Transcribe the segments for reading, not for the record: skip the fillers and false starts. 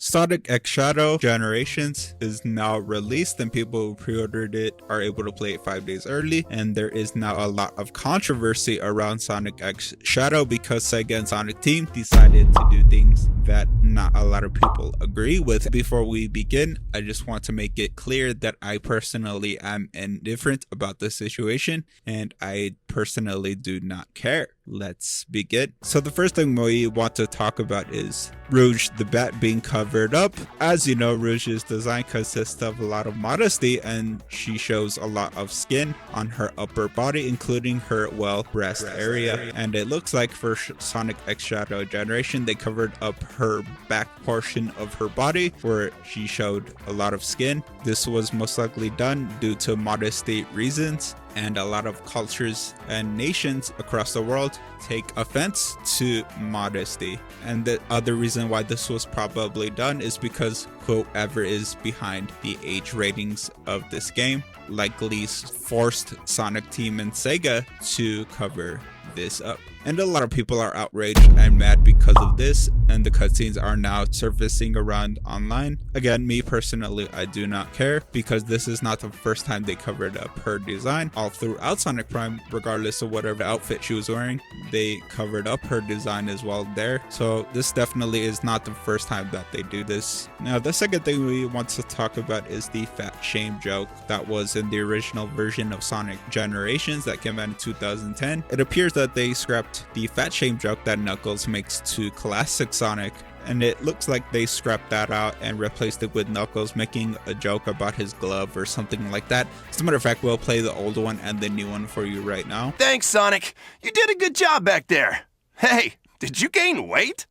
Sonic X Shadow Generations is now released, and people who pre-ordered it are able to play it 5 days early. And there is now a lot of controversy around Sonic X Shadow because Sega and Sonic Team decided to do things that not a lot of people agree with. Before we begin, I just want to make it clear that I personally am indifferent about the situation, and I personally do not care. Let's begin. So the first thing we want to talk about is Rouge the Bat being covered up. As you know, Rouge's design consists of a lot of modesty, and she shows a lot of skin on her upper body, including her breast area. And it looks like for Sonic X Shadow Generation, they covered up her back portion of her body where she showed a lot of skin. This was most likely done due to modesty reasons, and a lot of cultures and nations across the world take offense to modesty. And the other reason why this was probably done is because whoever is behind the age ratings of this game likely forced Sonic Team and Sega to cover this up. And a lot of people are outraged and mad because of this, and the cutscenes are now surfacing around online. Again, me personally, I do not care, because this is not the first time they covered up her design. All throughout Sonic Prime, regardless of whatever outfit she was wearing, they covered up her design as well there. So this definitely is not the first time that they do this. Now, the second thing we want to talk about is the fat shame joke that was in the original version of Sonic Generations that came out in 2010. It appears that they scrapped the fat shame joke that Knuckles makes to classic Sonic, and it looks like they scrapped that out and replaced it with Knuckles making a joke about his glove or something like that. As a matter of fact, we'll play the old one and the new one for you right now. Thanks, Sonic. You did a good job back there. Hey, did you gain weight?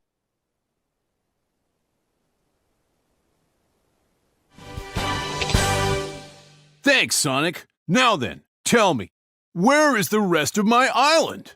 Thanks, Sonic. Now then, tell me, where is the rest of my island?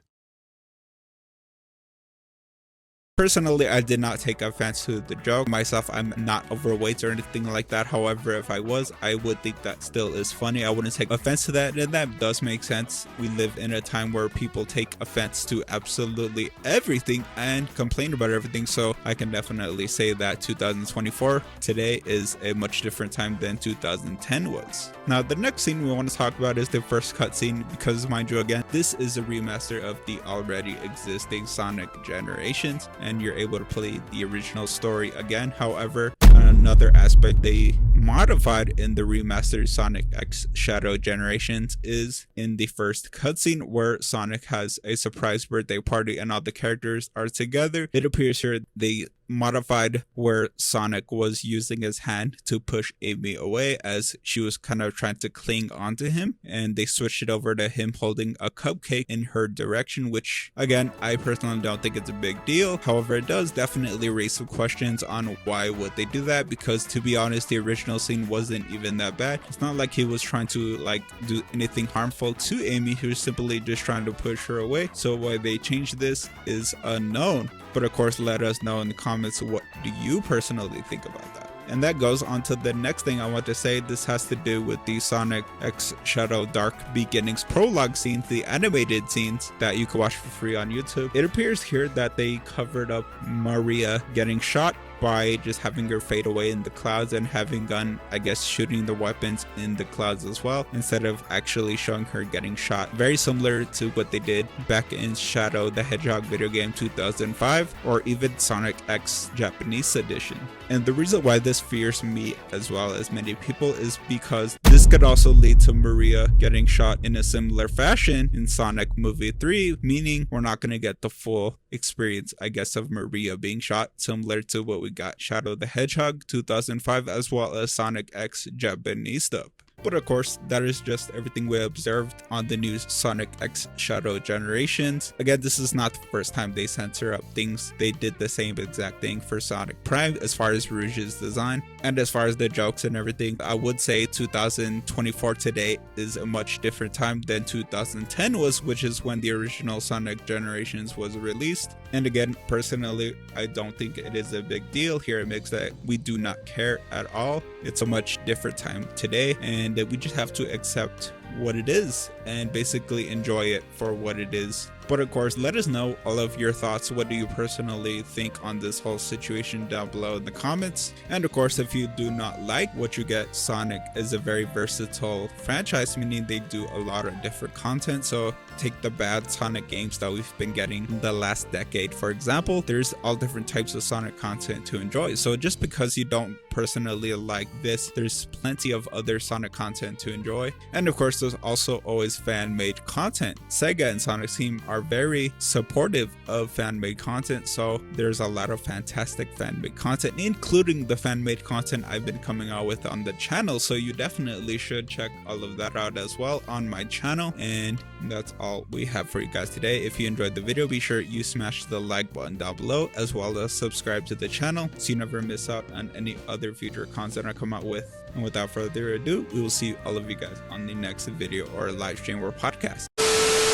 Personally, I did not take offense to the joke. Myself, I'm not overweight or anything like that. However, if I was, I would think that still is funny. I wouldn't take offense to that, and that does make sense. We live in a time where people take offense to absolutely everything and complain about everything, so I can definitely say that 2024 today is a much different time than 2010 was. Now, the next scene we want to talk about is the first cutscene, because mind you, again, this is a remaster of the already existing Sonic Generations, and you're able to play the original story again. However, another aspect they modified in the remastered Sonic X Shadow Generations is in the first cutscene where Sonic has a surprise birthday party and all the characters are together. It appears here they modified where Sonic was using his hand to push Amy away as she was kind of trying to cling onto him, and they switched it over to him holding a cupcake in her direction, which again, I personally don't think it's a big deal. However, it does definitely raise some questions on why would they do that, because to be honest, the original scene wasn't even that bad. It's not like he was trying to do anything harmful to Amy. He was simply just trying to push her away. So why they changed this is unknown, but of course let us know in the comments, what do you personally think about that? And that goes on to the next thing I want to say. This has to do with the Sonic X Shadow Dark Beginnings prologue scenes, the animated scenes that you can watch for free on YouTube. It appears here that they covered up Maria getting shot by just having her fade away in the clouds and having Gun, I guess, shooting the weapons in the clouds as well, instead of actually showing her getting shot. Very similar to what they did back in Shadow the Hedgehog video game 2005, or even Sonic X Japanese edition. And the reason why this fears me as well as many people is because this could also lead to Maria getting shot in a similar fashion in Sonic Movie 3, meaning we're not going to get the full experience, I guess, of Maria being shot, similar to what we got Shadow the Hedgehog 2005 as well as Sonic X Japanese dub. But of course, that is just everything we observed on the new Sonic X Shadow Generations. Again, this is not the first time they censor up things. They did the same exact thing for Sonic Prime as far as Rouge's design. And as far as the jokes and everything, I would say 2024 today is a much different time than 2010 was, which is when the original Sonic Generations was released. And again, personally, I don't think it is a big deal here. It makes that we do not care at all. It's a much different time today, and we just have to accept what it is and basically enjoy it for what it is. But of course, let us know all of your thoughts. What do you personally think on this whole situation down below in the comments? And of course, if you do not like what you get, Sonic is a very versatile franchise, meaning they do a lot of different content. So take the bad Sonic games that we've been getting in the last decade, for example, there's all different types of Sonic content to enjoy. So just because you don't personally like this, there's plenty of other Sonic content to enjoy. And of course, there's also always fan-made content. Sega and Sonic's team are very supportive of fan-made content, so there's a lot of fantastic fan-made content, including the fan-made content I've been coming out with on the channel. So you definitely should check all of that out as well on my channel. And that's all we have for you guys today. If you enjoyed the video, be sure you smash the like button down below, as well as subscribe to the channel so you never miss out on any other future content I come out with. And without further ado, we will see all of you guys on the next video or live stream or podcast.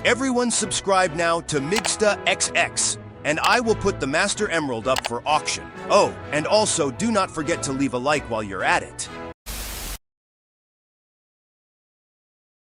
Everyone subscribe now to 𝐼𝐧𝐬𝐥𝐥𝐨𝐰 𝐎𝐮𝐫, and I will put the Master Emerald up for auction. Oh, and also do not forget to leave a like while you're at it.